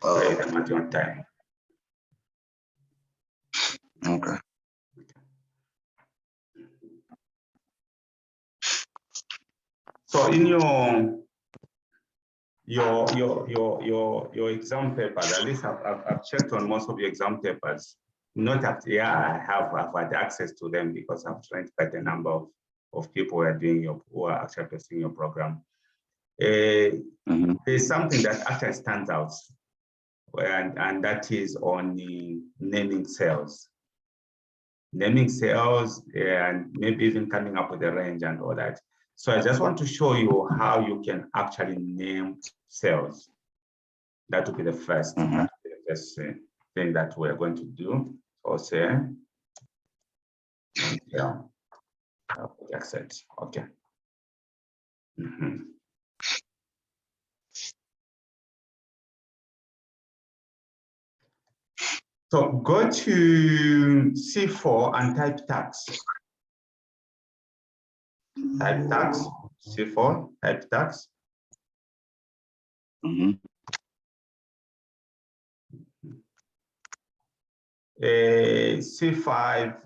Play them at your time. Okay. So in your exam papers, at least I've checked on most of your exam papers. Not that, yeah, I've had access to them because I've trained quite a number of people who are actually pursuing your program. There's something that actually stands out, and that is on the naming cells. Naming cells and maybe even coming up with a range and all that. So I just want to show you how you can actually name cells. That would be the first, thing that we're going to do. So say, yeah, accept. Okay. So go to C4 and type tax. Type tax, C4, type tax. C5,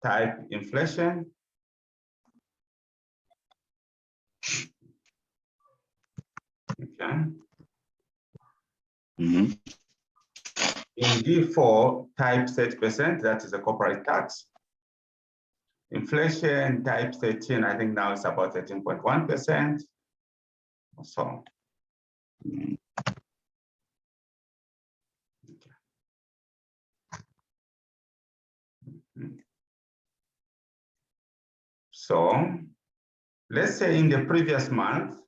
type inflation. Okay. In D4, type 30%, that is a corporate tax. Inflation, type 13, I think now it's about 13.1%. So. So let's say in the previous month,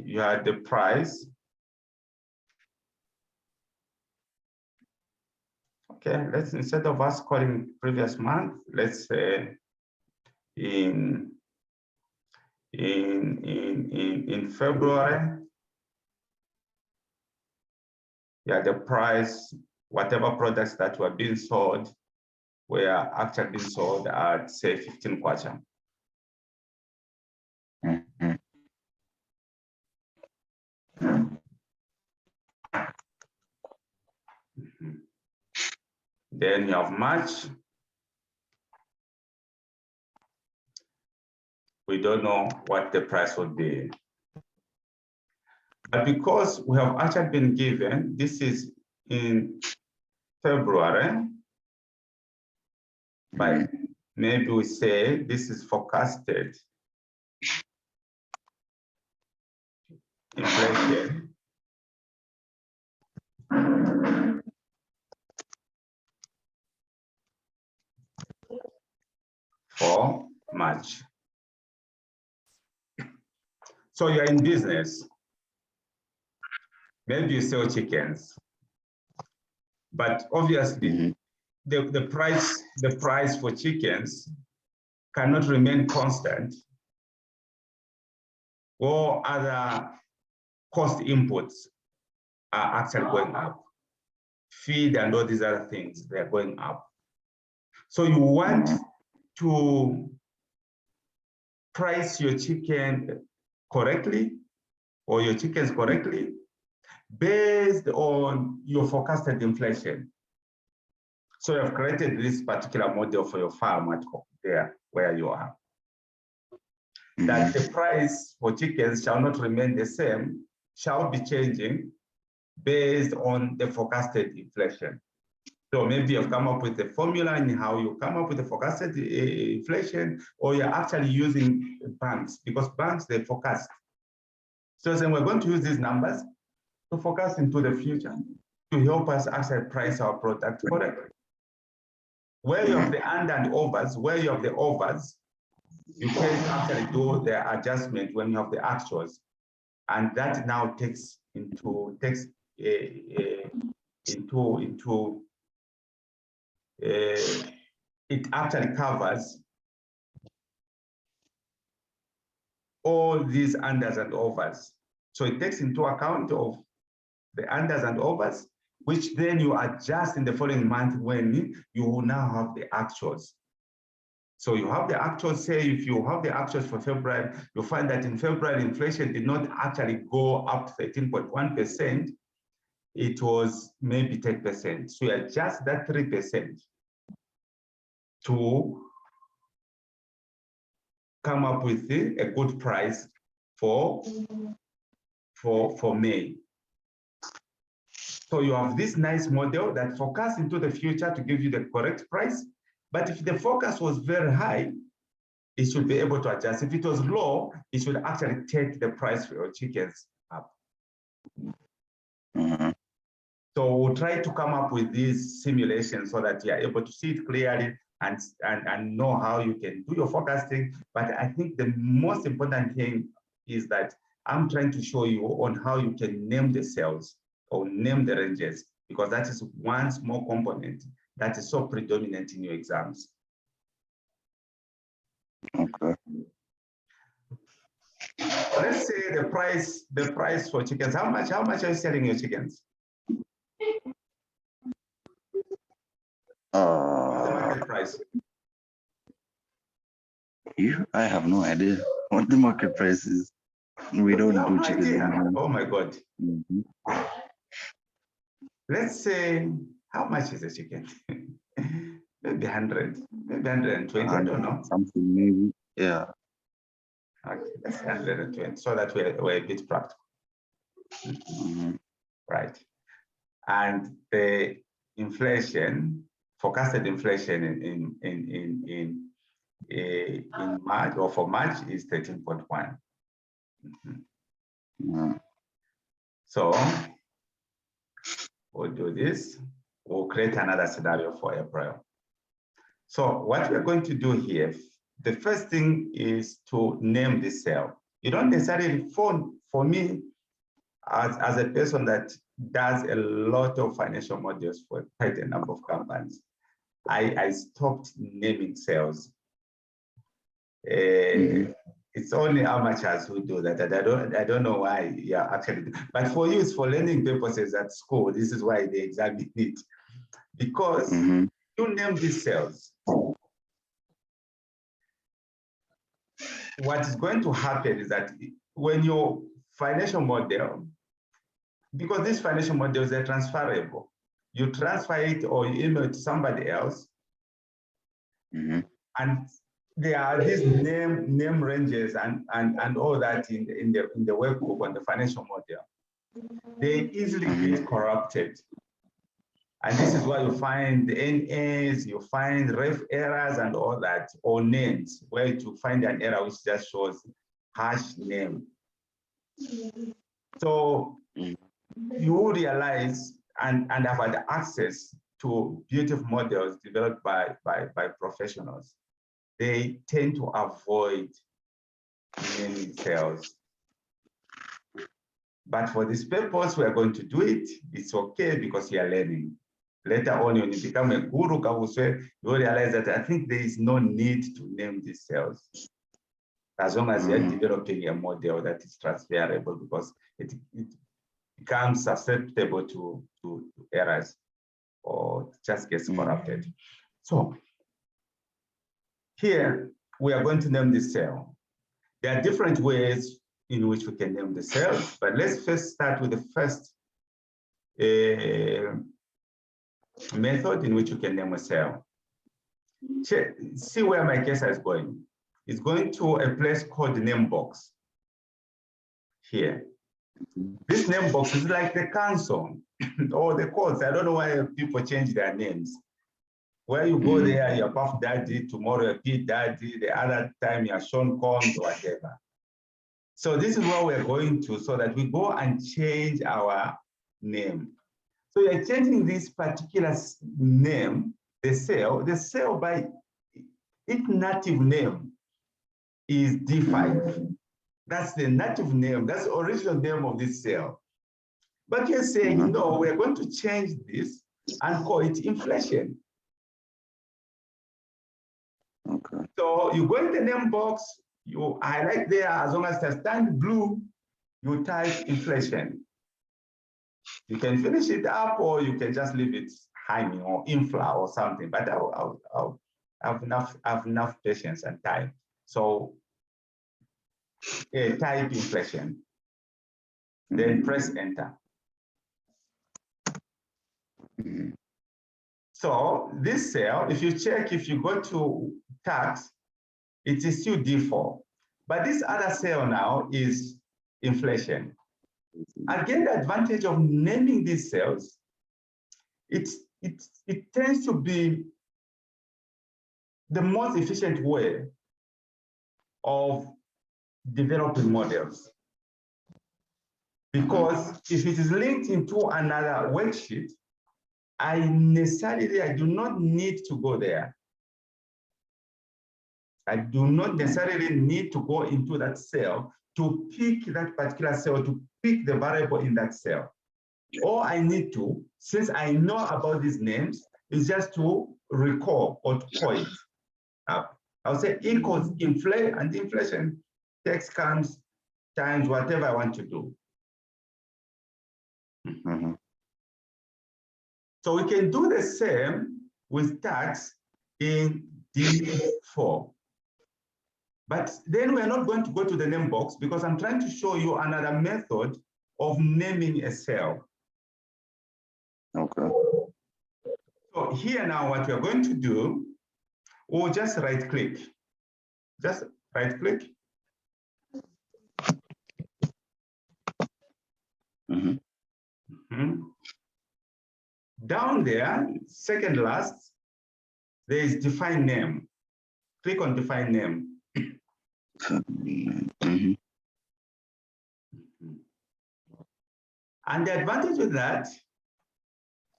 you had the price. Okay, let's, instead of us calling previous month, let's say in February, yeah, the price, whatever products that were being sold were actually being sold at, say, 15 kwacha. Then you have March. We don't know what the price would be. But because we have actually been given, this is in February, but maybe we say this is forecasted inflation for March. So you're in business. Maybe you sell chickens, but obviously the price for chickens cannot remain constant, or other cost inputs are actually going up. Feed and all these other things, they're going up. So you want to price your chicken correctly, or your chickens correctly, based on your forecasted inflation. So you have created this particular model for your farm at there where you are. That the price for chickens shall not remain the same, shall be changing based on the forecasted inflation. So maybe you've come up with a formula in how you come up with the forecasted inflation, or you're actually using banks, because banks, they forecast. So then we're going to use these numbers to forecast into the future to help us actually price our product correctly. Where you have the under and overs, where you have the overs, you can actually do the adjustment when you have the actuals, and that now takes into it actually covers all these unders and overs. So it takes into account of the unders and overs, which then you adjust in the following month when you will now have the actuals. So you have the actuals, say if you have the actuals for February, you'll find that in February, inflation did not actually go up 13.1%. It was maybe 10%. So you adjust that 3% to come up with a good price for May. So you have this nice model that forecasts into the future to give you the correct price. But if the forecast was very high, it should be able to adjust. If it was low, it should actually take the price for your chickens up. So we'll try to come up with these simulations so that you are able to see it clearly and know how you can do your forecasting. But I think the most important thing is that I'm trying to show you on how you can name the cells or name the ranges, because that is one small component that is so predominant in your exams. Okay. Let's say the price for chickens. How much are you selling your chickens? What's the market price? I have no idea what the market price is. We don't do chickens anymore. Oh my God. Let's say, how much is a chicken? Maybe 100, maybe 120, I don't know. Something maybe, yeah. Okay, that's 120, so that we're a bit practical. Right. And the inflation, forecasted inflation in March or for March is 13.1. So we'll do this. We'll create another scenario for April. So what we're going to do here, the first thing is to name the cell. You don't necessarily, for me, as a person that does a lot of financial models for quite a number of companies, I stopped naming cells. It's only amateurs who do that, and I don't know why you are actually. But for you, it's for learning purposes at school. This is why they examine it, because you name these cells. What is going to happen is that when your financial model, because these financial models are transferable, you transfer it or you email it to somebody else, and there are these name ranges and all that in the workbook on the financial model. They easily get corrupted. And this is why you find the NAs, you find ref errors and all that, or names, where you find an error which just shows hash name. So you will realize and have had access to beautiful models developed by professionals. They tend to avoid naming cells. But for this purpose, we are going to do it. It's okay because you are learning. Later on, when you become a guru, you will realize that I think there is no need to name these cells, as long as you're developing a model that is transferable, because it becomes susceptible to errors or just gets corrupted. So here, we are going to name the cell. There are different ways in which we can name the cells, but let's first start with the first method in which you can name a cell. See where my cursor is going. It's going to a place called the name box here. This name box is like the console or the codes. I don't know why people change their names. Where you go there, you're Puff Daddy, tomorrow you're P Daddy, the other time you're Sean Combs or whatever. So this is where we're going to, so that we go and change our name. So you're changing this particular name, the cell by its native name is D5. That's the native name, that's the original name of this cell. But you're saying, no, we're going to change this and call it inflation. Okay. So you go in the name box, you highlight there, as long as it stands blue, you type inflation. You can finish it up or you can just leave it hanging or infla or something, but I'll I have enough patience and time. So type inflation, then press enter. So this cell, if you check, if you go to tax, it is still D4. But this other cell now is inflation. Again, the advantage of naming these cells, it tends to be the most efficient way of developing models. Because if it is linked into another worksheet, I do not need to go there. I do not necessarily need to go into that cell to pick that particular cell, to pick the variable in that cell. All I need to, since I know about these names, is just to recall or to call it up. I'll say equals inflation, and inflation text comes times whatever I want to do. So we can do the same with tax in D4. But then we're not going to go to the name box because I'm trying to show you another method of naming a cell. Okay. So here now, what we're going to do, we'll just right click. Just right click. Down there, second last, there is define name. Click on define name. And the advantage of that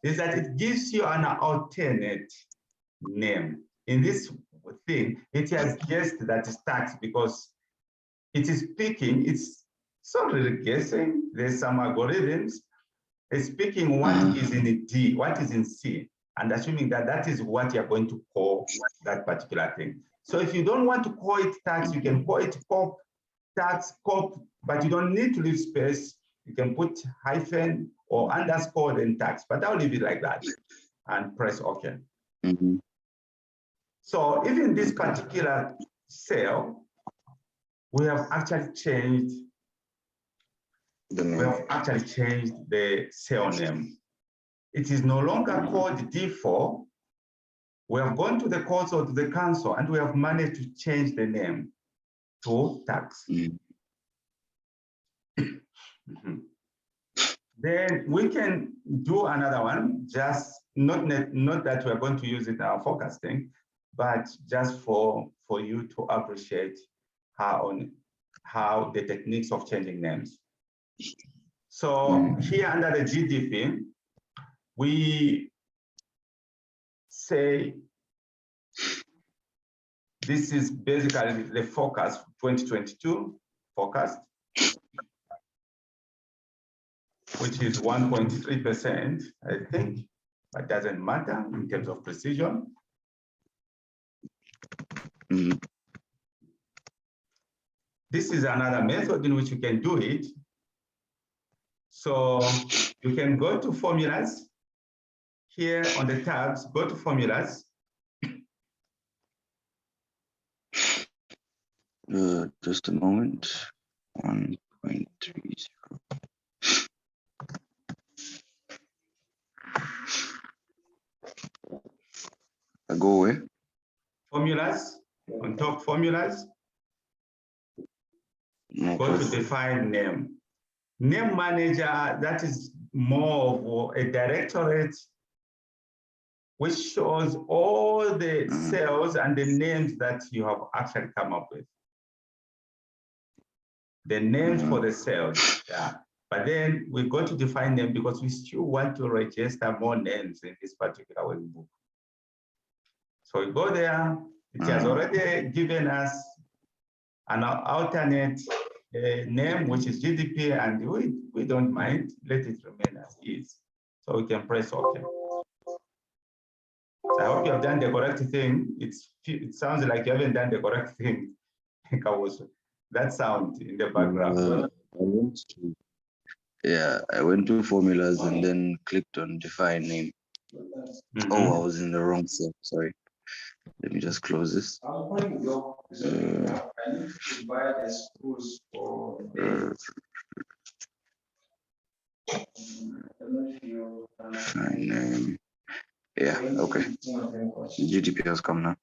is that it gives you an alternate name. In this thing, it has guessed that it's tax because it is picking, it's not really guessing, there's some algorithms. It's picking what is in D, what is in C, and assuming that that is what you're going to call that particular thing. So if you don't want to call it tax, you can call it cop, tax, cop, but you don't need to leave space. You can put hyphen or underscore then tax, but I'll leave it like that and press OK. So even this particular cell, we have actually changed the cell name. It is no longer called D4. We have gone to the courts or to the council and we have managed to change the name to tax. Then we can do another one, just not that we're going to use it in our forecasting, but just for you to appreciate how the techniques of changing names. So here under the GDP, we say this is basically the forecast 2022 forecast, which is 1.3%, I think, but doesn't matter in terms of precision. This is another method in which you can do it. So you can go to formulas. Here on the tabs, go to formulas. Just a moment. 1.30. I go where? Formulas, on top formulas. Okay. Go to define name. Name manager, that is more of a directorate which shows all the cells and the names that you have actually come up with. The names for the cells, yeah. But then we go to define name because we still want to register more names in this particular workbook. So we go there, it has already given us an alternate name, which is GDP, and we don't mind, let it remain as is. So we can press OK. So I hope you have done the correct thing. It sounds like you haven't done the correct thing. That sound in the background. I went to formulas and then clicked on define name. Oh, I was in the wrong cell, sorry. Let me just close this. Yeah, okay. GDP has come now.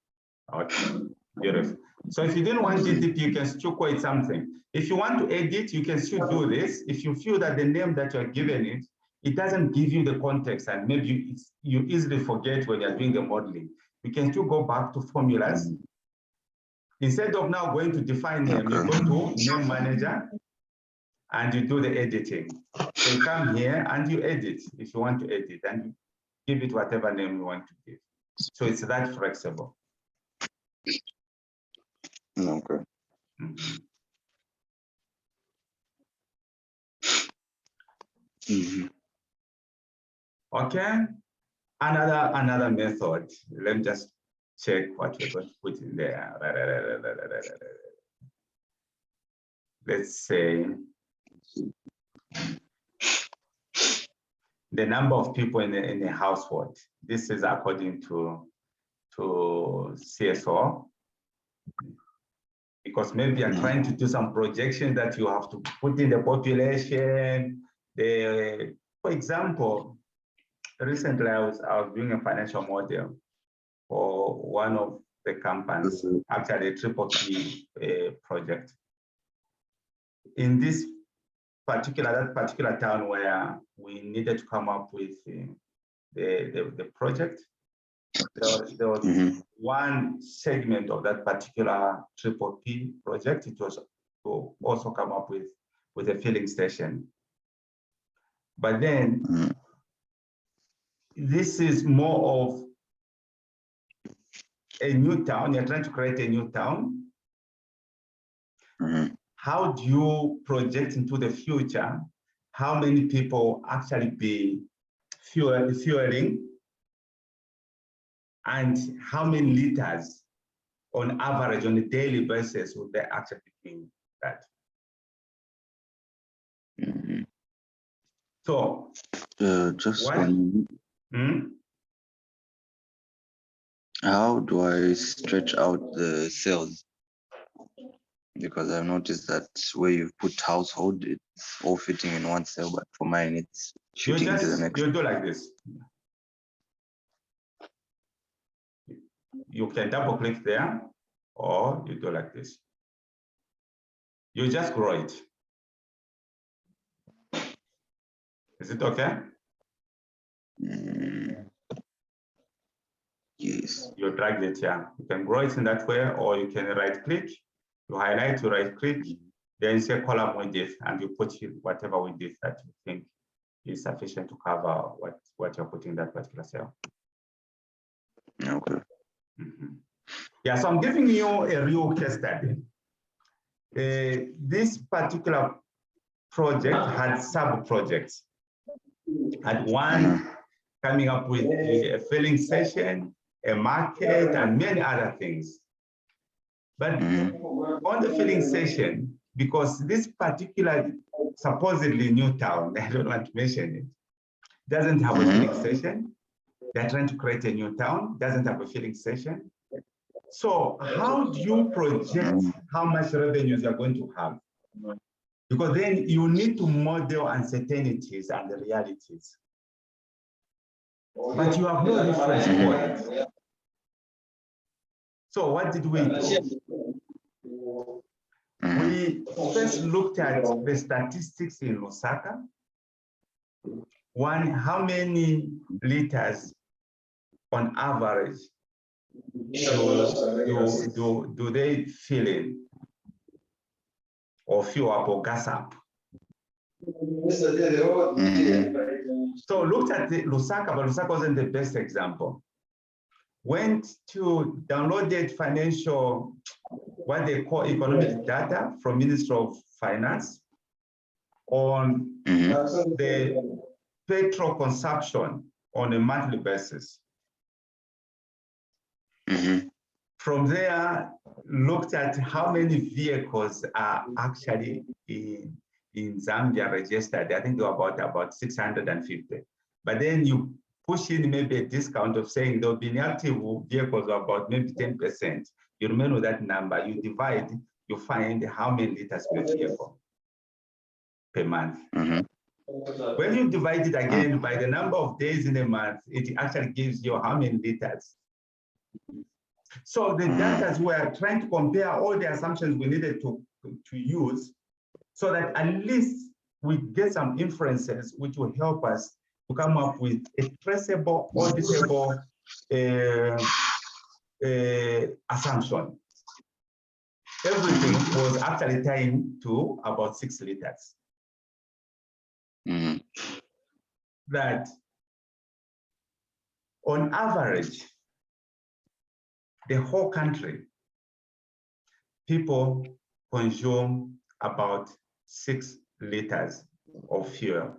Okay, beautiful. So if you didn't want GDP, you can still call it something. If you want to edit, you can still do this. If you feel that the name that you're given it doesn't give you the context, and maybe you easily forget when you're doing the modeling, you can still go back to formulas. Instead of now going to define name, you go to name manager and you do the editing. So you come here and you edit if you want to edit, and you give it whatever name you want to give. So it's that flexible. Okay. Okay. Another method. Let me just check what we're going to put in there. Let's say the number of people in a household. This is according to CSO, because maybe you're trying to do some projection that you have to put in the population. For example, recently I was doing a financial model for one of the companies, actually a triple P project. In this particular town where we needed to come up with the project, there was one segment of that particular triple P project. It was to also come up with a filling station. But then this is more of a new town. You're trying to create a new town. How do you project into the future how many people actually be fueling, and how many liters on average on a daily basis would they actually be doing that? So just how do I stretch out the cells? Because I've noticed that where you put household, it's all fitting in one cell, but for mine, it's shooting into the next. You do like this. You can double click there, or you do like this. You just grow it. Is it okay? Yes. You drag it here. You can grow it in that way, or you can right click, you highlight, you right click, then say column width, and you put whatever width that you think is sufficient to cover what you're putting in that particular cell. Okay. Yeah, so I'm giving you a real case study. This particular project had sub-projects. Had one coming up with a filling station, a market, and many other things. But on the filling station, because this particular supposedly new town, I don't want to mention it, doesn't have a filling station. They're trying to create a new town, doesn't have a filling station. So how do you project how much revenues you're going to have? Because then you need to model uncertainties and the realities. But you have no reference point. So what did we do? We first looked at the statistics in Lusaka. One, how many liters on average do they fill in or fuel up or gas up? So looked at the Lusaka, but Lusaka wasn't the best example. Went to downloaded financial, what they call economic data from Ministry of Finance on the petrol consumption on a monthly basis. From there, looked at how many vehicles are actually in Zambia registered. I think there were about 650. But then you push in maybe a discount of saying there'll be inactive vehicles of about maybe 10%. You remain with that number, you divide, you find how many liters per vehicle per month. When you divide it again by the number of days in a month, it actually gives you how many liters. So the data, we are trying to compare all the assumptions we needed to use so that at least we get some inferences which will help us to come up with a traceable, auditable assumption. Everything was actually tying to about 6 liters. That on average, the whole country, people consume about 6 liters of fuel.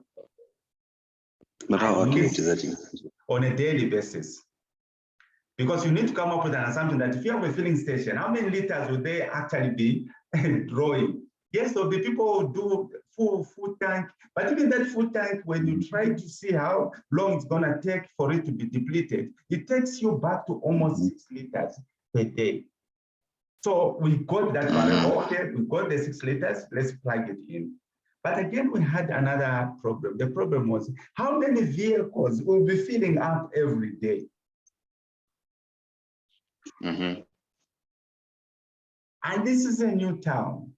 But how accurate is that? On a daily basis. Because you need to come up with an assumption that if you have a filling station, how many liters would they actually be drawing? Yes, so the people who do full tank, but even that full tank, when you try to see how long it's going to take for it to be depleted, it takes you back to almost 6 liters per day. So we got that variable. Okay, we got the 6 liters, let's plug it in. But again, we had another problem. The problem was how many vehicles will be filling up every day? And this is a new town.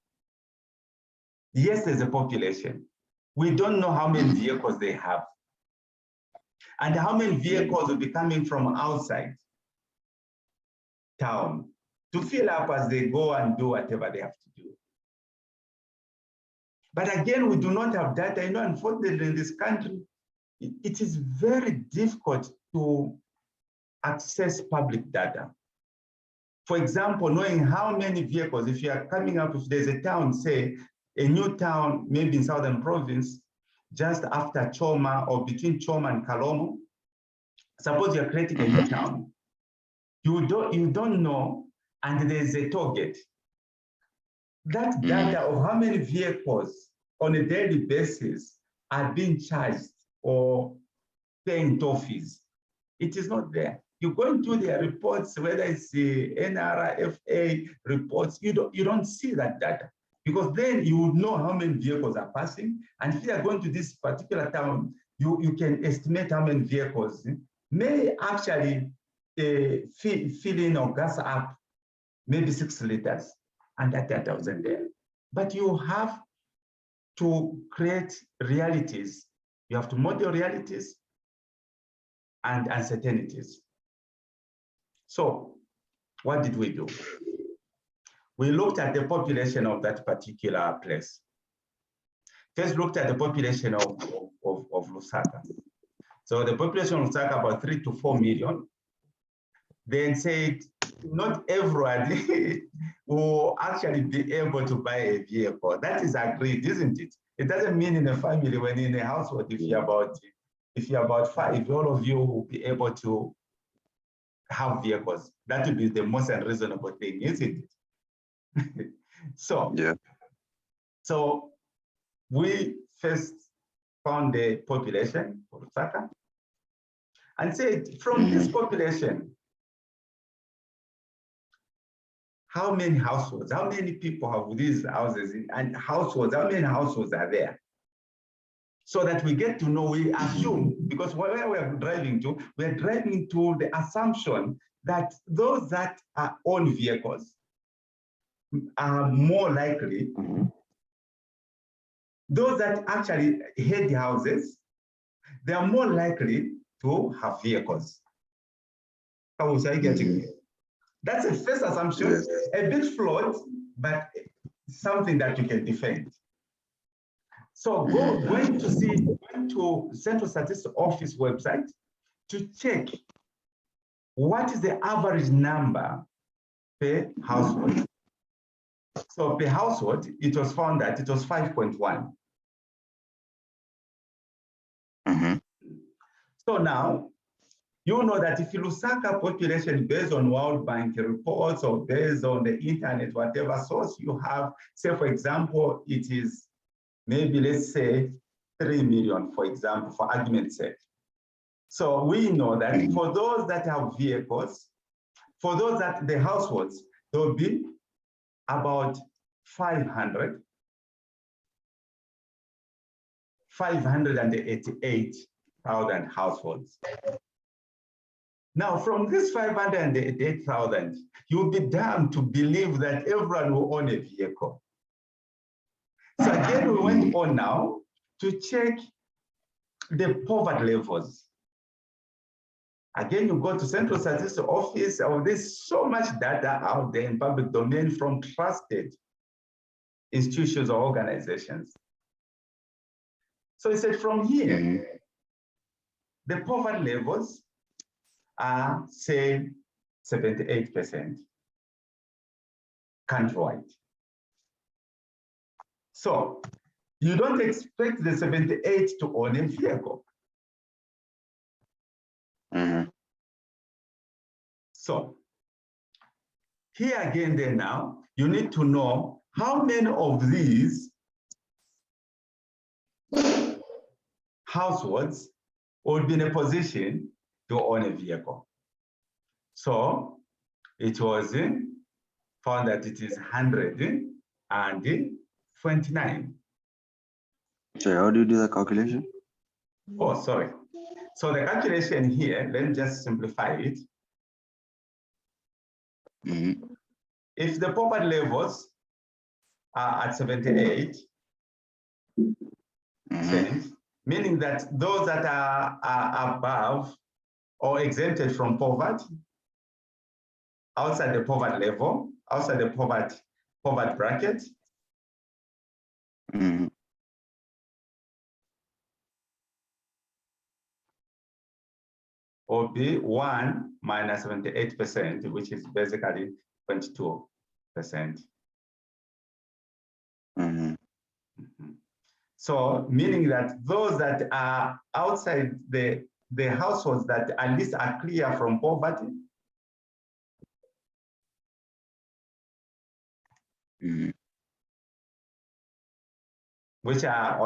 Yes, there's a population. We don't know how many vehicles they have and how many vehicles will be coming from outside town to fill up as they go and do whatever they have to do. But again, we do not have data. You know, unfortunately, in this country, it is very difficult to access public data. For example, knowing how many vehicles, if you are coming up, if there's a town, say, a new town, maybe in Southern Province, just after Choma or between Choma and Kalomo, suppose you're creating a new town, you don't know, and there's a toll gate. That data of how many vehicles on a daily basis are being charged or paying toll fees, it is not there. You go into their reports, whether it's the NRFA reports, you don't see that data, because then you would know how many vehicles are passing. And if you are going to this particular town, you can estimate how many vehicles may actually fill in or gas up maybe 6 liters, and that data wasn't there. But you have to create realities. You have to model realities and uncertainties. So what did we do? We looked at the population of that particular place. First looked at the population of Lusaka. So the population of Lusaka, about 3 to 4 million. Then said, not everybody will actually be able to buy a vehicle. That is agreed, isn't it? It doesn't mean in a family, when in a household, if you're about 5, all of you will be able to have vehicles. That would be the most unreasonable thing, isn't it? So we first found the population of Lusaka and said, from this population, how many households, how many people have these houses and households, how many households are there? So that we get to know, we assume, because where we're driving to, we're driving to the assumption that those that own vehicles are more likely, those that actually head houses, they are more likely to have vehicles. How was I getting it? That's a first assumption, a bit flawed, but something that you can defend. So going to Central Statistics Office website to check what is the average number per household. So per household, it was found that it was 5.1. So now, you know that if you Lusaka population based on World Bank reports or based on the internet, whatever source you have, say for example, it is maybe let's say 3 million, for example, for argument's sake. So we know that for those that have vehicles, for those that the households, there will be about 588,000 households. Now, from this 588,000, you'll be damned to believe that everyone will own a vehicle. So again, we went on now to check the poverty levels. Again, you go to Central Statistics Office, or there's so much data out there in public domain from trusted institutions or organizations. So he said from here, the poverty levels are, say, 78% countrywide. So you don't expect the 78 to own a vehicle. So here again, then now, you need to know how many of these households would be in a position to own a vehicle. So it was found that it is 129. So how do you do the calculation? Oh, sorry. So the calculation here, let me just simplify it. If the poverty levels are at 78%, meaning that those that are above or exempted from poverty, outside the poverty level, outside the poverty bracket, will be 1 minus 78%, which is basically 22%. So meaning that those that are outside the households that at least are clear from poverty, which are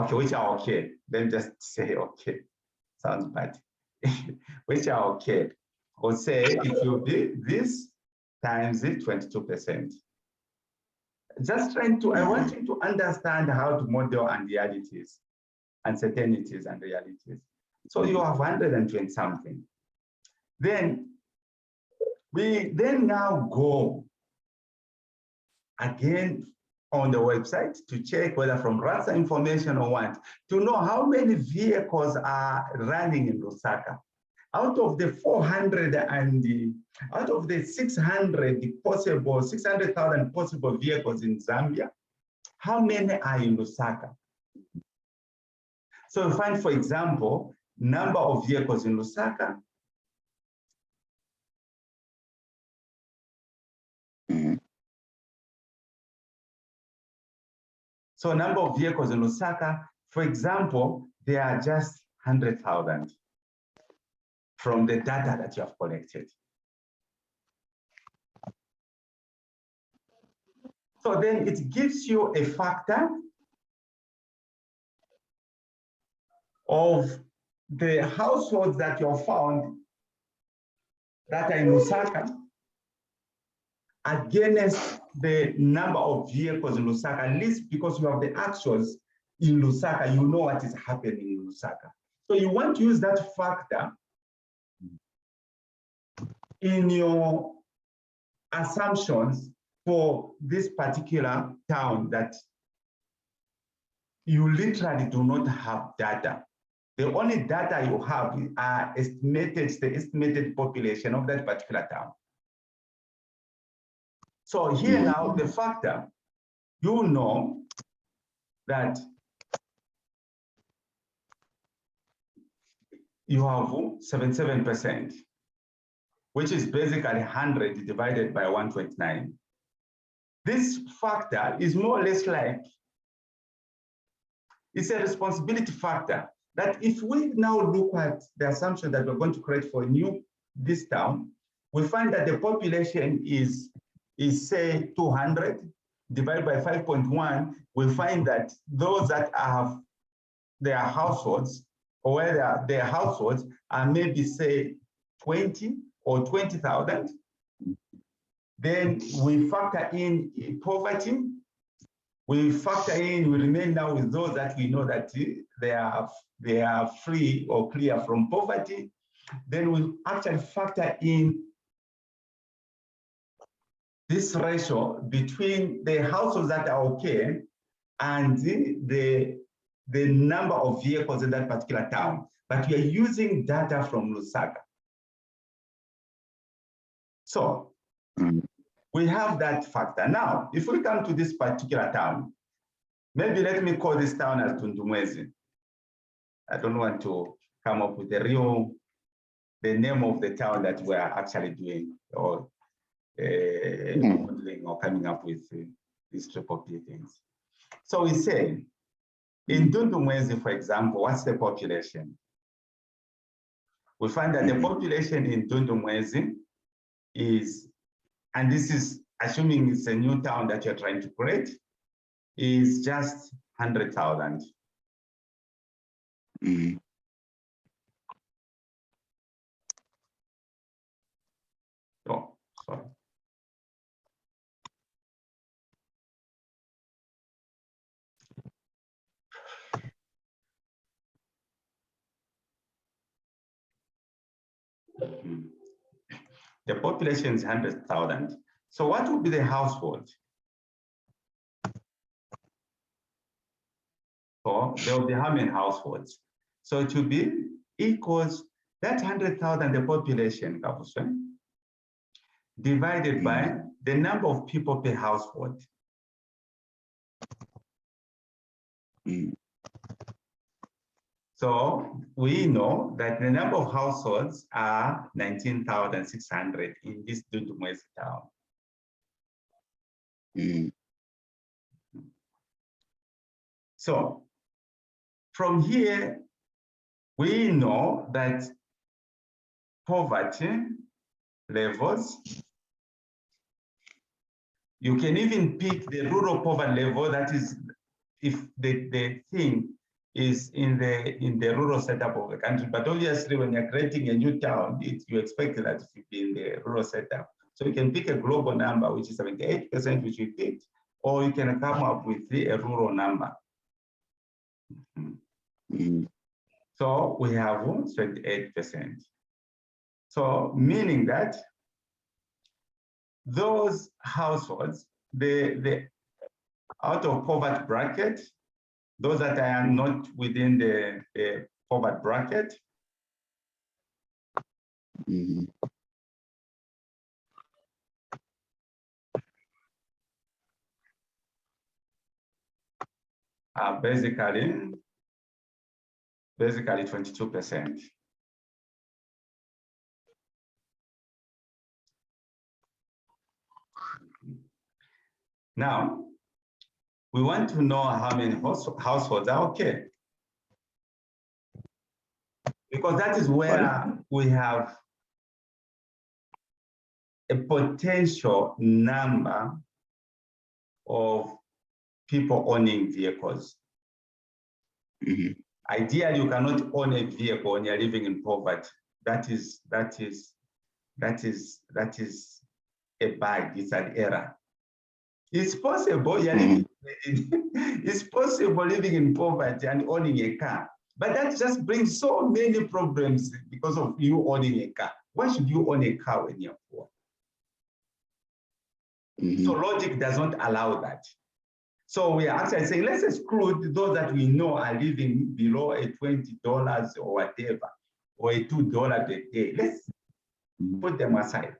okay. Then just say okay. Sounds bad. Which are okay. Or say it will be this times the 22%. Just trying to, I want you to understand how to model unrealities, uncertainties and realities. So you have 120 something. Then we now go again on the website to check whether from raster information or what, to know how many vehicles are running in Lusaka. Out of the 400 and out of the 600,000 possible vehicles in Zambia, how many are in Lusaka? So you find, for example, number of vehicles in Lusaka. So number of vehicles in Lusaka, for example, they are just 100,000 from the data that you have collected. So then it gives you a factor of the households that you have found that are in Lusaka against the number of vehicles in Lusaka, at least because you have the actuals in Lusaka, you know what is happening in Lusaka. So you want to use that factor in your assumptions for this particular town that you literally do not have data. The only data you have are the estimated population of that particular town. So here now, the factor, you know that you have 77%, which is basically 100 divided by 129. This factor is more or less like, it's a responsibility factor that if we now look at the assumption that we're going to create for this town, we find that the population is say 200 divided by 5.1, we find that those that have their households or where their households are maybe say 20 or 20,000. Then we factor in poverty. We remain now with those that we know that they are free or clear from poverty. Then we actually factor in this ratio between the households that are okay and the number of vehicles in that particular town. But we are using data from Lusaka. So we have that factor. Now, if we come to this particular town, maybe let me call this town as Tundumwezi. I don't want to come up with the name of the town that we are actually doing or modeling or coming up with these triple P things. So we say, in Tundumwezi, for example, what's the population? We find that the population in Tundumwezi is, and this is assuming it's a new town that you're trying to create, is just 100,000. Oh, sorry. The population is 100,000. So what would be the household? So there will be how many households? So it will be equals that 100,000, the population, divided by the number of people per household. So we know that the number of households are 19,600 in this Tundumwezi town. So from here, we know that poverty levels, you can even pick the rural poverty level, that is, if the thing is in the rural setup of the country. But obviously, when you're creating a new town, you expect that to be in the rural setup. So you can pick a global number, which is 78%, which we picked, or you can come up with a rural number. So we have 28%. So meaning that those households, the out of poverty bracket, those that are not within the poverty bracket, are basically 22%. Now, we want to know how many households are okay. Because that is where we have a potential number of people owning vehicles. Ideally, you cannot own a vehicle when you're living in poverty. That is a bug. It's an error. It's possible you're living it's possible living in poverty and owning a car, but that just brings so many problems because of you owning a car. Why should you own a car when you're poor? So logic does not allow that. So we are actually saying, let's exclude those that we know are living below a $20 or whatever, or a $2 a day. Let's put them aside.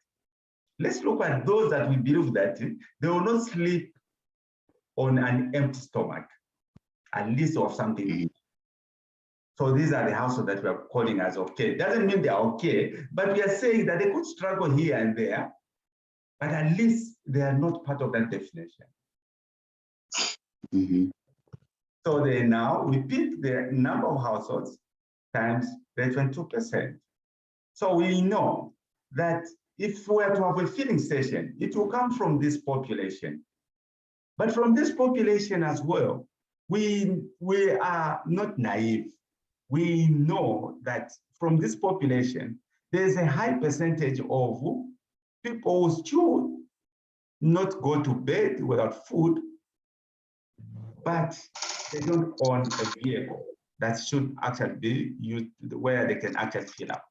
Let's look at those that we believe that they will not sleep on an empty stomach, at least of something. So these are the households that we are calling as okay. Doesn't mean they are okay, but we are saying that they could struggle here and there, but at least they are not part of that definition. So now we pick the number of households times the 22%. So we know that if we were to have a filling station, it will come from this population. But from this population as well, we are not naive. we know that from this population, there's a high percentage of people who still not go to bed without food, but they don't own a vehicle that should actually be used where they can actually fill up.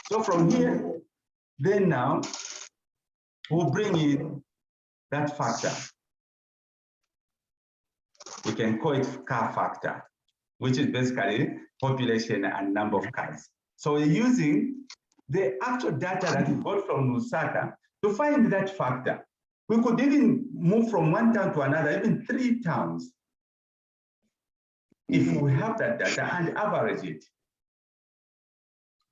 So from here, then now, we'll bring in that factor. We can call it car factor, which is basically population and number of cars. So we're using the actual data that we got from Lusaka to find that factor. We could even move from one town to another, even 3 towns, if we have that data and average it.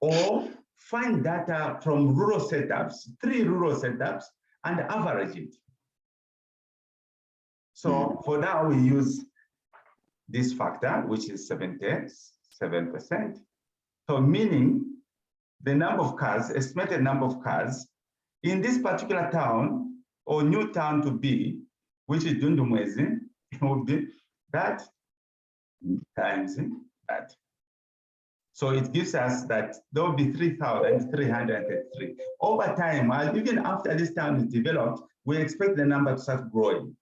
Or find data from rural setups, 3 rural setups, and average it. So for now, we use this factor, which is 77%. So meaning the number of cars, estimated number of cars in this particular town or new town to be, which is Dundumwezi, will be that times that. So it gives us that there will be 3,333. Over time, even after this town is developed, we expect the number to start growing.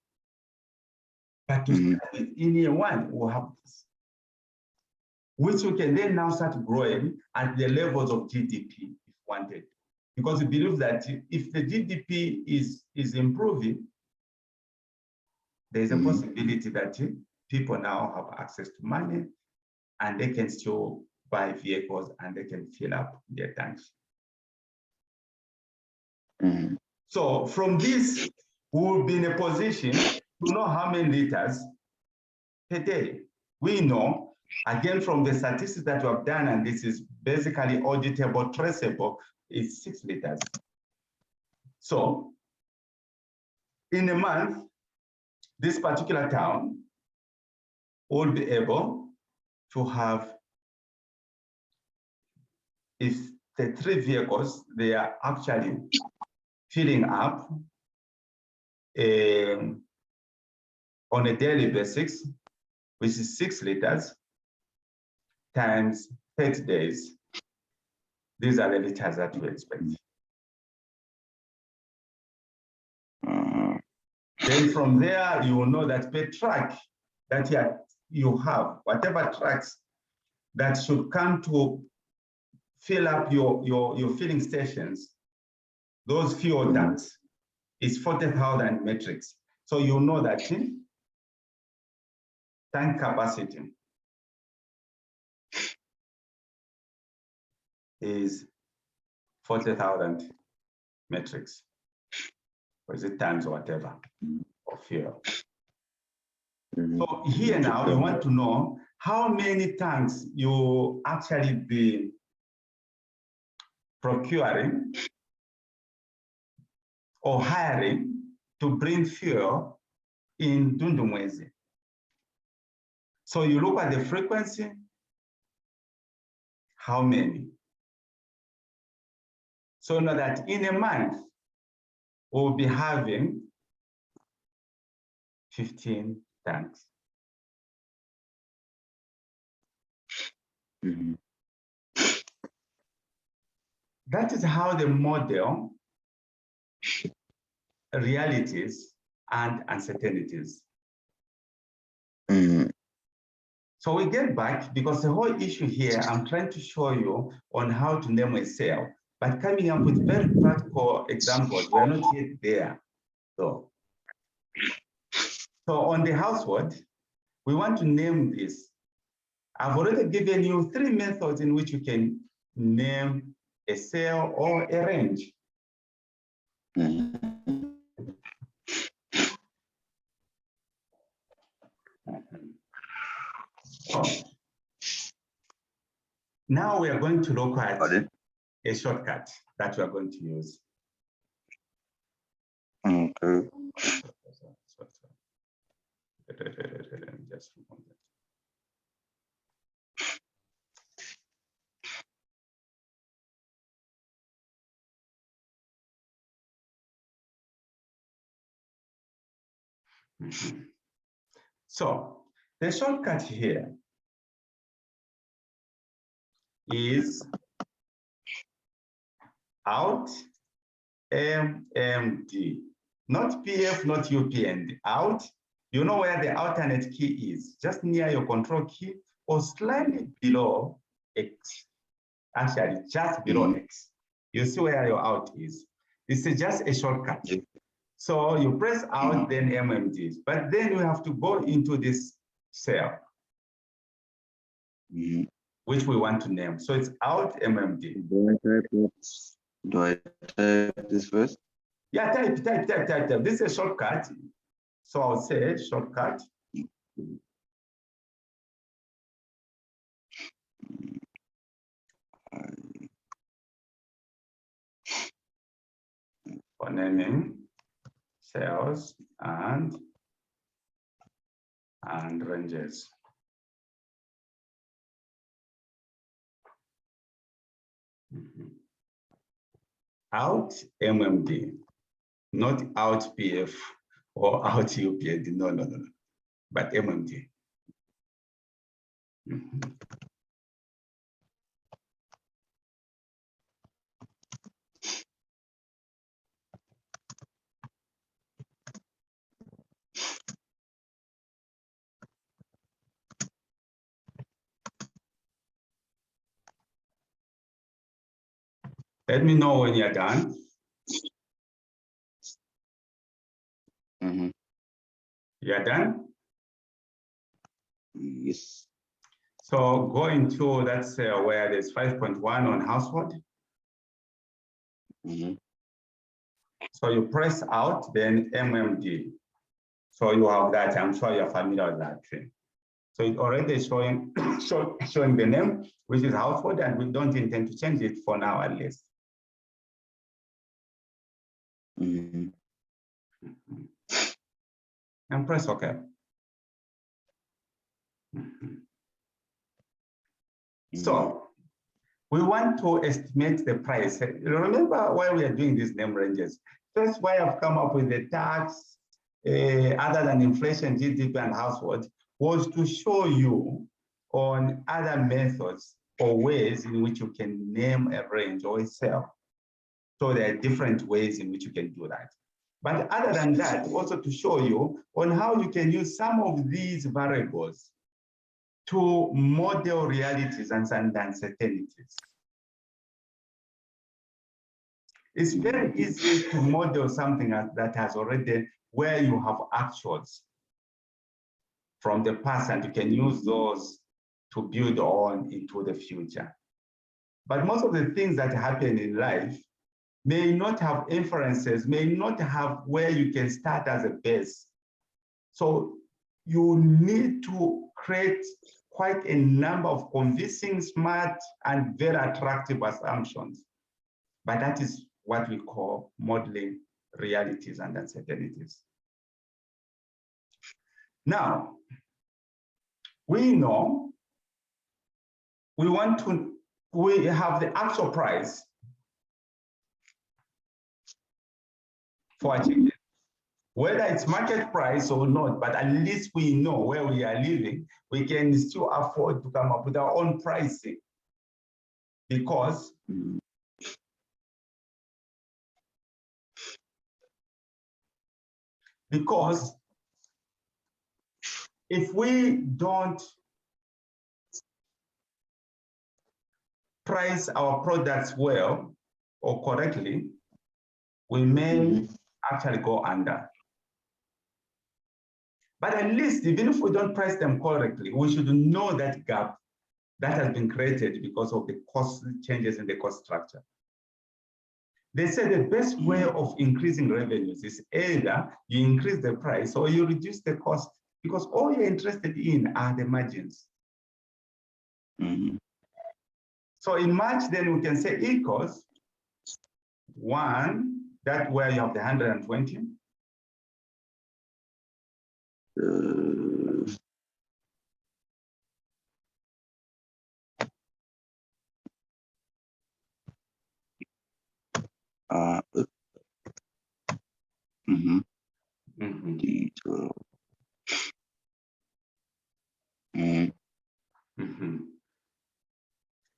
But to start with, in year 1, we'll have this, which we can then now start growing at the levels of GDP if wanted. Because we believe that if the GDP is improving, there's a possibility that people now have access to money and they can still buy vehicles and they can fill up their tanks. So from this, we will be in a position to know how many liters per day. We know, again, from the statistics that we have done, and this is basically auditable, traceable, is 6 liters. So in a month, this particular town will be able to have, if the 3 vehicles, they are actually filling up on a daily basis, which is 6 liters times 30 days. These are the liters that we expect. Then from there, you will know that per truck that you have, whatever trucks that should come to fill up your filling stations, those fuel tanks is 40,000 metrics. So you know that tank capacity is 40,000 metrics, or is it tons or whatever, of fuel. So here now, you want to know how many tanks you actually be procuring or hiring to bring fuel in Dundumwezi. So you look at the frequency, how many? So know that in a month, we'll be having 15 tanks. That is how the model realities and uncertainties. So we get back, because the whole issue here, I'm trying to show you on how to name a cell, but coming up with very practical examples. We are not yet there. So on the household, we want to name this. I've already given you 3 methods in which you can name a cell or a range. Now we are going to look at a shortcut that we are going to use. Okay. Just a moment. So the shortcut here is out MMD, not PF, not UPND. Out, you know where the alternate key is, just near your control key or slightly below X. Actually, just below X. You see where your out is. This is just a shortcut. Yep. So you press out, then MMD. But then you have to go into this cell, which we want to name. So it's out MMD. Do I type this first? Yeah, type. This is a shortcut. So I'll say shortcut. For naming cells and ranges. Out MMD, not out PF or out UPND. No. But MMD. Let me know when you're done. You're done? Yes. So go into that's where there's 5.1 on household. So you press out, then MMD. So you have that. I'm sure you're familiar with that thing. So it's already showing showing the name, which is household, and we don't intend to change it for now at least. And press OK. So we want to estimate the price. Remember why we are doing these name ranges. First, why I've come up with the tax, other than inflation, GDP, and household, was to show you on other methods or ways in which you can name a range or a cell. So there are different ways in which you can do that. But other than that, also to show you on how you can use some of these variables to model realities and uncertainties. It's very easy to model something that has already, where you have actuals from the past, and you can use those to build on into the future. But most of the things that happen in life may not have inferences, may not have where you can start as a base. So you need to create quite a number of convincing, smart, and very attractive assumptions. But that is what we call modeling realities and uncertainties. Now, we know we have the actual price for a chicken. Whether it's market price or not, but at least we know where we are living, we can still afford to come up with our own pricing. Because if we don't price our products well or correctly, we may actually go under. But at least, even if we don't price them correctly, we should know that gap that has been created because of the cost changes in the cost structure. They say the best way of increasing revenues is either you increase the price or you reduce the cost, because all you're interested in are the margins. So in March, then we can say equals 1, that where you have the 120.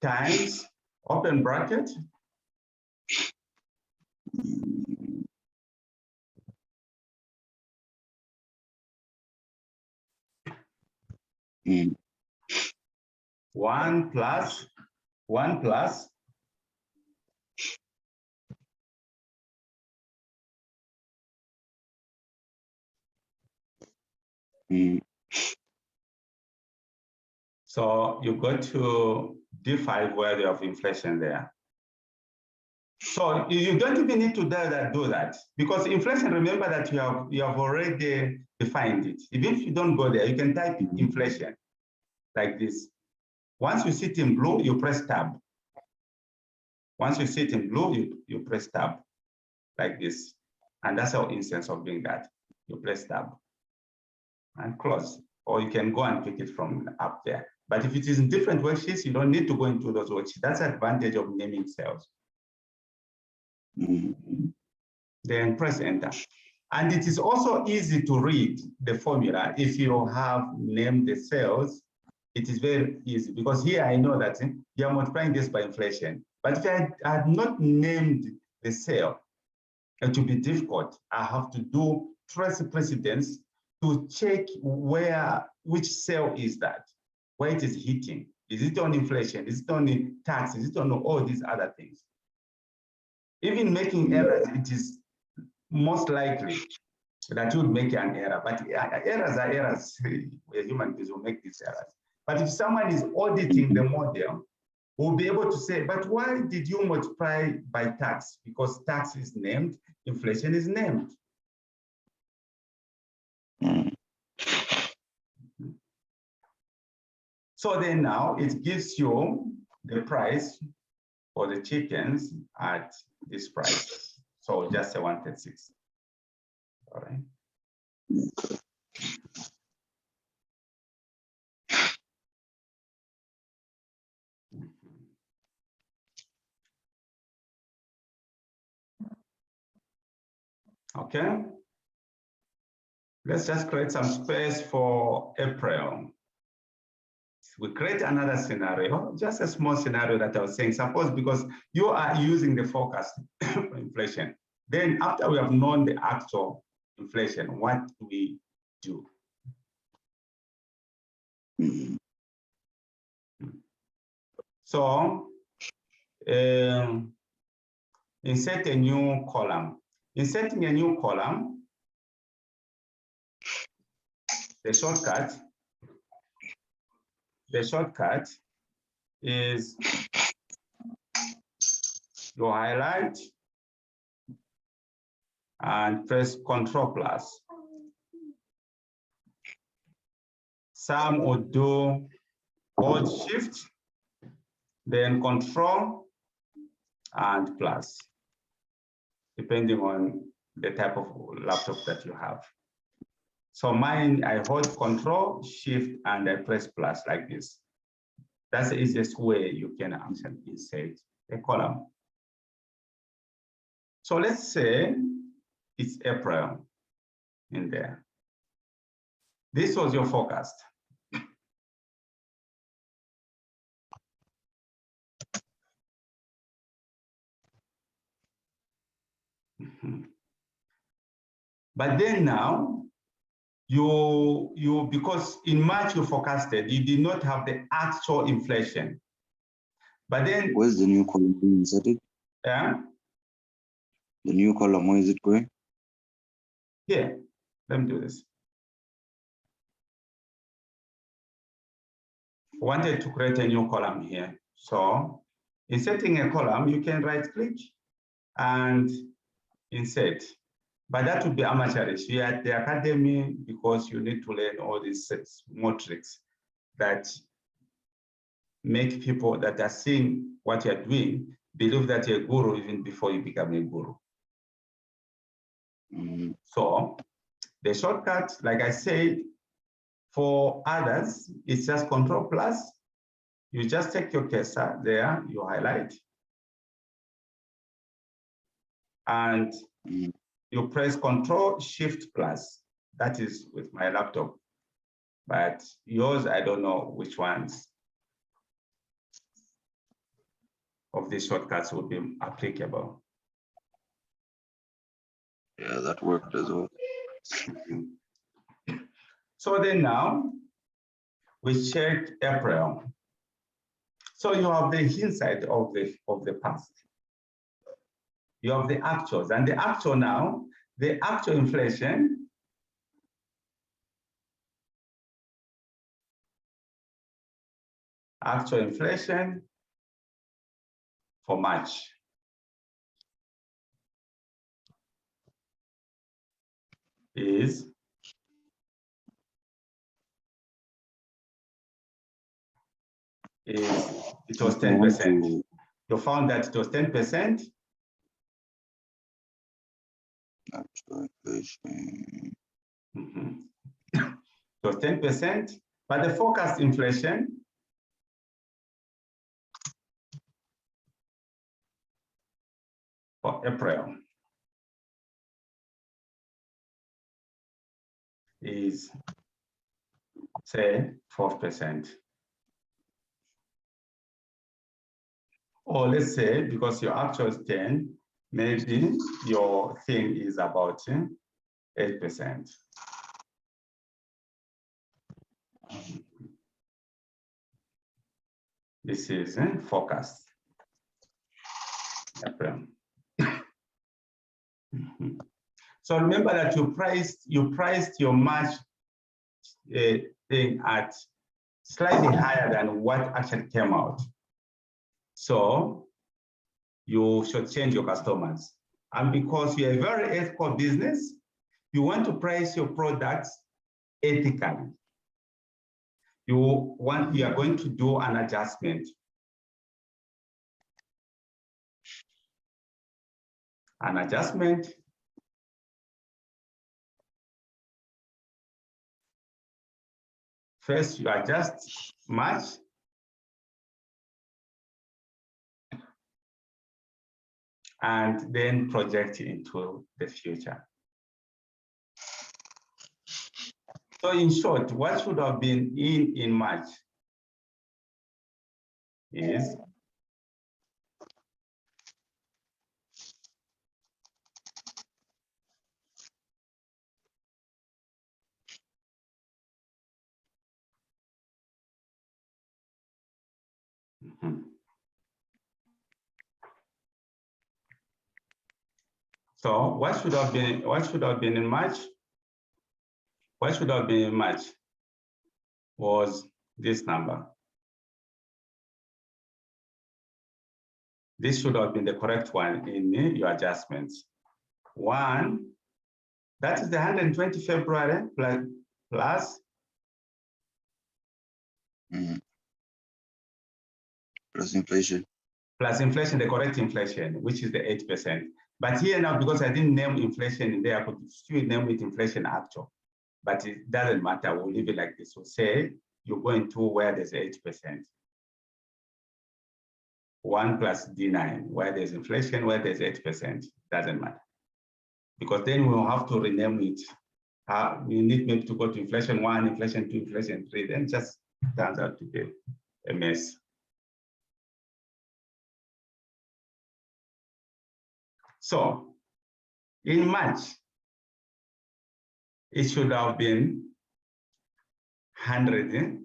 times, open bracket, Mm. 1 plus Mm. So you go to D5 where you have inflation there. So you don't even need to do that because inflation, remember that you have already defined it. Even if you don't go there, you can type inflation like this. Once you see it in blue, you press tab. Once you see it in blue, you press tab like this. And that's our instance of doing that. You press tab and close, or you can go and pick it from up there. But if it is in different worksheets, you don't need to go into those worksheets. That's the advantage of naming cells. Then press enter. And it is also easy to read the formula if you have named the cells. It is very easy because here I know that you are multiplying this by inflation. But if I had not named the cell, it will be difficult. I have to do trace precedence to check which cell is that, where it is hitting. Is it on inflation? Is it on tax? Is it on all these other things? Even making errors, it is most likely that you would make an error, but errors are errors. We're human beings will make these errors. But if someone is auditing the model, we'll be able to say, but why did you multiply by tax? Because tax is named, inflation is named. So then now it gives you the price for the chickens at this price. So just say 136. All right. Okay. Let's just create some space for April. We create another scenario, just a small scenario that I was saying. Suppose because you are using the forecast for inflation, then after we have known the actual inflation, what do we do? So insert a new column. Inserting a new column, the shortcut is you highlight and press Control plus. Some would do Alt Shift, then Control and plus, depending on the type of laptop that you have. So mine, I hold Control, Shift, and I press plus like this. That's the easiest way you can actually insert a column. So let's say it's April in there. This was your forecast. But then now, because in March you forecasted, you did not have the actual inflation. But then Where's the new column being inserted? Yeah. The new column, where is it going? Here, let me do this. Wanted to create a new column here. So inserting a column, you can right click and insert. But that would be amateurish. We are at the academy because you need to learn all these small tricks that make people that are seeing what you're doing believe that you're a guru even before you become a guru. So the shortcut, like I said, for others, it's just Control plus. You just take your cursor there, you highlight, and you press Control Shift plus. That is with my laptop. But yours, I don't know which ones. of these shortcuts would be applicable. Yeah, that worked as well. So then now we check April. So you have the hindsight of the past. You have the actuals, and the actual now, the actual inflation for March is it was 10%. You found that it was 10%. Actual inflation. It was 10%, but the forecast inflation for April is, say, 4%. Or let's say, because your actual is 10, maybe your thing is about 8%. This is forecast. April. So remember that you priced your March thing at slightly higher than what actually came out. So you should change your customers. And because you're a very ethical business, you want to price your products ethically. You are going to do an adjustment. An adjustment first, you adjust March, and then project into the future. So in short, what should have been in March is so what should have been in March? What should have been in March was this number. This should have been the correct one in your adjustments. One, that is the 120 February plus Plus inflation. Plus inflation, the correct inflation, which is the 8%. But here now, because I didn't name inflation in there, I could still name it inflation actual. But it doesn't matter, we'll leave it like this. So say you're going to where there's 8%. 1 plus D9, where there's inflation, where there's 8%, doesn't matter. Because then we'll have to rename it. We need maybe to go to inflation 1, inflation 2, inflation 3, then just turns out to be a mess. So in March, it should have been 130,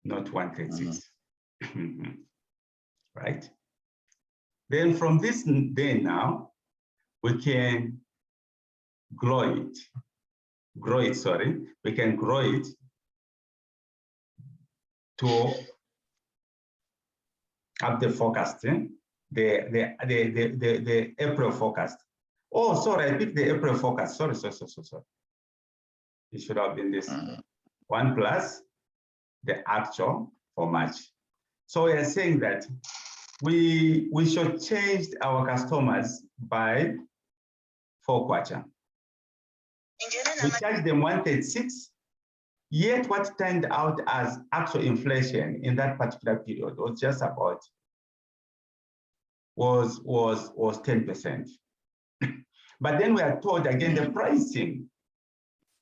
not 136. Right? Then from this day now, we can grow it. We can grow it to up the forecasting, the April forecast. Oh, sorry, I picked the April forecast. Sorry. It should have been this 1 plus the actual for March. So we are saying that we should change our customers by 4 kwacha. We charged them 136. Yet what turned out as actual inflation in that particular period was just about was 10%. But then we are told again the pricing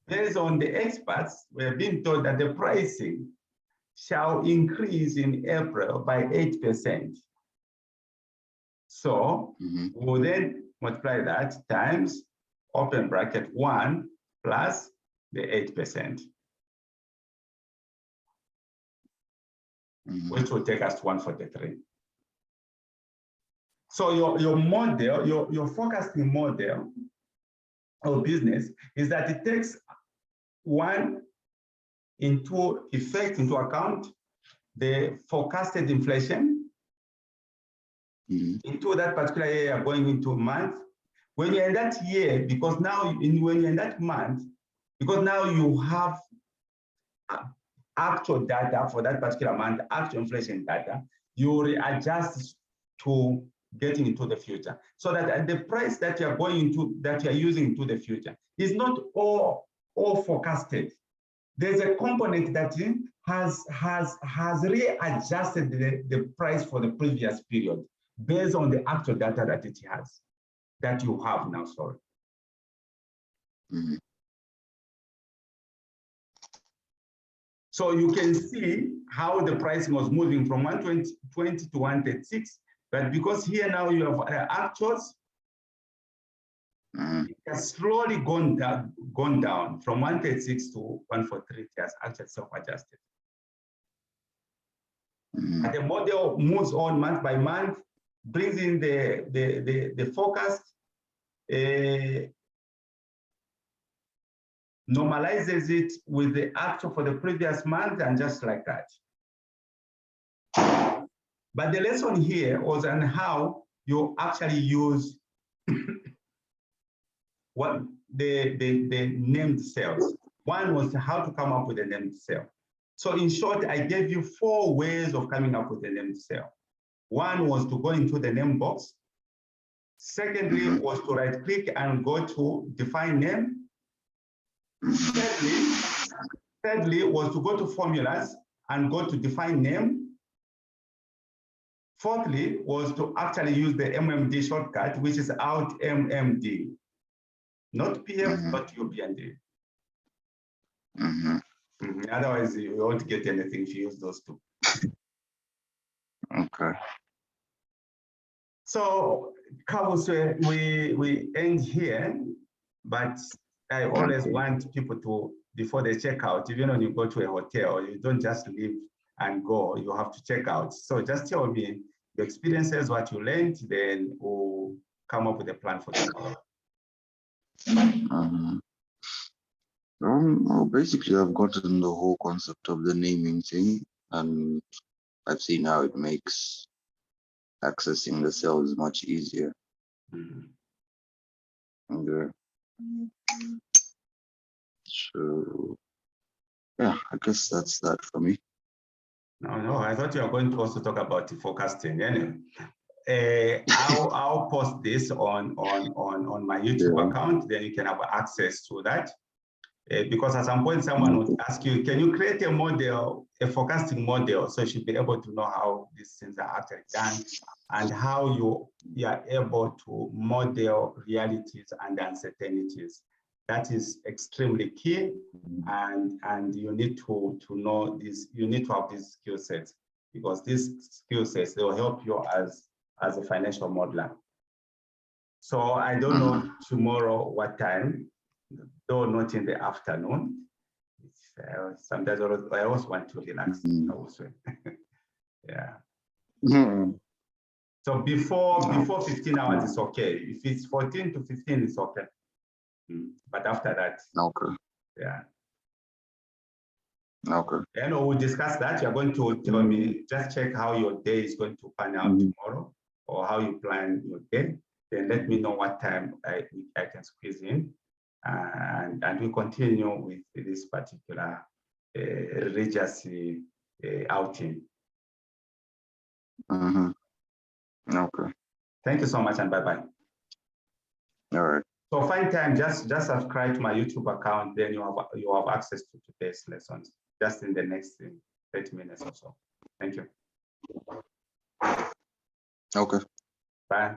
Based on the experts, we have been told that the pricing shall increase in April by 8%. So we'll then multiply that times open bracket 1 plus the 8%, which will take us to 143. So your model, your forecasting model of business is that it takes into account the forecasted inflation into that particular year you're going into a month. When you're in that year, because now when you're in that month, because now you have actual data for that particular month, actual inflation data, you readjust to getting into the future, so that the price that you're going into, that you're using into the future, is not all forecasted. There's a component that has readjusted the price for the previous period based on the actual data that it has, that you have now, sorry. So you can see how the pricing was moving from 120 to 136, but because here now you have actuals, it has slowly gone down from 136 to 143. It has actually self-adjusted. And the model moves on month by month, brings in the forecast, normalizes it with the actual for the previous month, and just like that. But the lesson here was on how you actually use what the named cells. One was how to come up with a named cell. So in short, I gave you 4 ways of coming up with a named cell. One was to go into the name box. Secondly, was to right click and go to define name. Thirdly, was to go to formulas and go to define name. Fourthly, was to actually use the MMD shortcut, which is out MMD. Not PF, but UBND. Otherwise, you won't get anything if you use those two. Okay. So, Carlos, we end here, but I always want people to, before they check out, even when you go to a hotel, you don't just leave and go, you have to check out. So just tell me your experiences, what you learned, then we'll come up with a plan for tomorrow. Well, basically, I've gotten the whole concept of the naming thing, and I've seen how it makes accessing the cells much easier. Okay. So, yeah, I guess that's that for me. No, I thought you were going to also talk about the forecasting. Anyway, I'll post this on my YouTube account. Then you can have access to that. Because at some point someone would ask you, can you create a model, a forecasting model, so you should be able to know how these things are actually done and how you are able to model realities and uncertainties. That is extremely key, and you need to know this. You need to have these skill sets, because these skill sets, they will help you as a financial modeler. So I don't know tomorrow what time, though not in the afternoon. Sometimes I always want to relax. Also. Yeah. So before 15 hours is okay. If it's 14 to 15, it's okay. But after that, okay. Yeah. Okay. And we'll discuss that. You're going to tell me, just check how your day is going to pan out tomorrow, or how you plan your day. Then let me know what time I can squeeze in, and we continue with this particular religious outing. Okay. Thank you so much, and bye-bye. All right. So find time, just subscribe to my YouTube account, then you have access to today's lessons just in the next 30 minutes or so. Thank you. Okay. Bye.